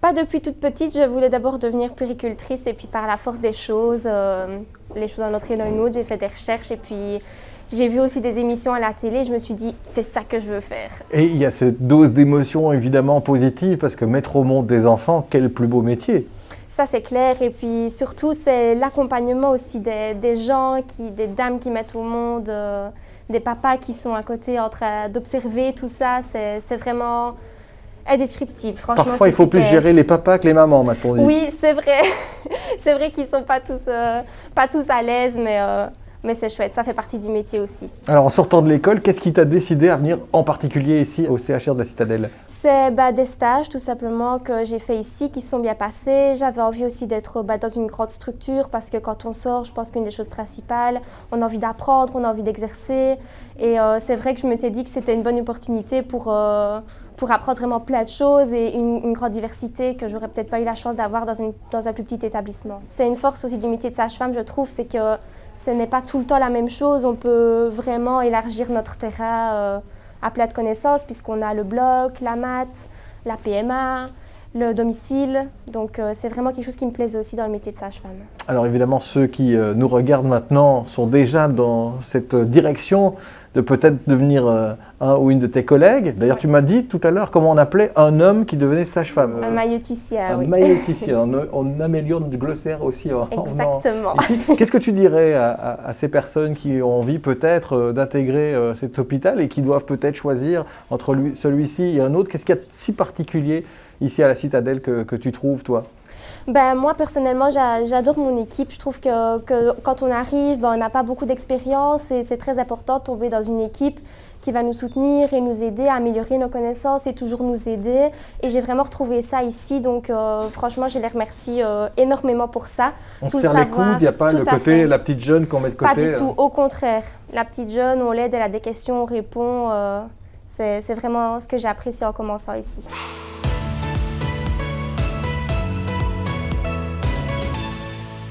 Pas depuis toute petite, je voulais d'abord devenir puéricultrice et puis par la force des choses, les choses en notre et dans une autre, j'ai fait des recherches et puis j'ai vu aussi des émissions à la télé, je me suis dit c'est ça que je veux faire. Et il y a cette dose d'émotion évidemment positive parce que mettre au monde des enfants, quel plus beau métier. Ça c'est clair et puis surtout c'est l'accompagnement aussi des gens, des dames qui mettent au monde, des papas qui sont à côté en train d'observer tout ça, c'est vraiment indescriptible. Franchement, Parfois il faut plus gérer les papas que les mamans, m'a-t-on dit. Oui, c'est vrai. C'est vrai qu'ils ne sont pas tous à l'aise, mais c'est chouette, ça fait partie du métier aussi. Alors en sortant de l'école, qu'est-ce qui t'a décidé à venir en particulier ici au CHR de la Citadelle? C'est des stages tout simplement que j'ai fait ici qui sont bien passés. J'avais envie aussi d'être dans une grande structure parce que quand on sort, je pense qu'une des choses principales, on a envie d'apprendre, on a envie d'exercer. Et c'est vrai que je m'étais dit que c'était une bonne opportunité pour apprendre vraiment plein de choses et une grande diversité que j'aurais peut-être pas eu la chance d'avoir dans un plus petit établissement. C'est une force aussi du métier de sage-femme, je trouve, c'est que ce n'est pas tout le temps la même chose. On peut vraiment élargir notre terrain à plein de connaissances puisqu'on a le bloc, la mat, la PMA, le domicile. Donc c'est vraiment quelque chose qui me plaisait aussi dans le métier de sage-femme. Alors évidemment, ceux qui nous regardent maintenant sont déjà dans cette direction de peut-être devenir un ou une de tes collègues. D'ailleurs, tu m'as dit tout à l'heure comment on appelait un homme qui devenait sage-femme. Un maïeuticien, oui. Un maïeuticien. On améliore notre glossaire aussi. Exactement. Qu'est-ce que tu dirais à ces personnes qui ont envie peut-être d'intégrer cet hôpital et qui doivent peut-être choisir entre celui-ci et un autre? Qu'est-ce qu'il y a de si particulier ici à la Citadelle que tu trouves, toi? Moi, personnellement, j'adore mon équipe. Je trouve que quand on arrive, on n'a pas beaucoup d'expérience et c'est très important de tomber dans une équipe qui va nous soutenir et nous aider à améliorer nos connaissances et toujours nous aider. Et j'ai vraiment retrouvé ça ici, donc franchement, je les remercie énormément pour ça. On se serre les coudes, il n'y a pas le côté la petite jeune qu'on met de côté? Pas du tout, au contraire. La petite jeune, on l'aide, elle a des questions, on répond. C'est vraiment ce que j'ai apprécié en commençant ici.